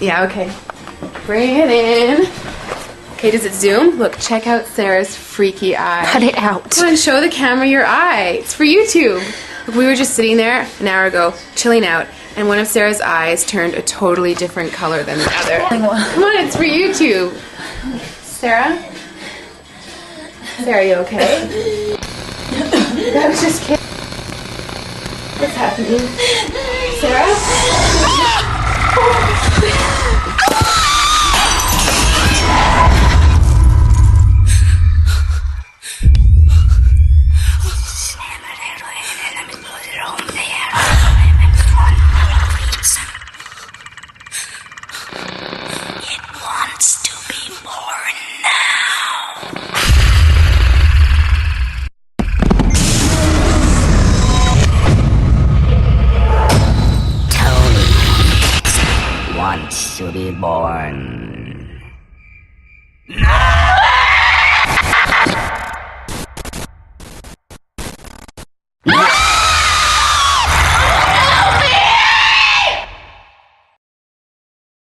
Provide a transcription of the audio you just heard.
Yeah, okay. Bring it in. Okay, does it zoom? Look, check out Sarah's freaky eye. Cut it out. Come on, show the camera your eye. It's for YouTube. Look, we were just sitting there an hour ago, chilling out, and one of Sarah's eyes turned a totally different color than the other. Come on, it's for YouTube. Sarah? Sarah, you okay? I was just kidding. What's happening? Sarah? It wants to be born now. Tony wants to be born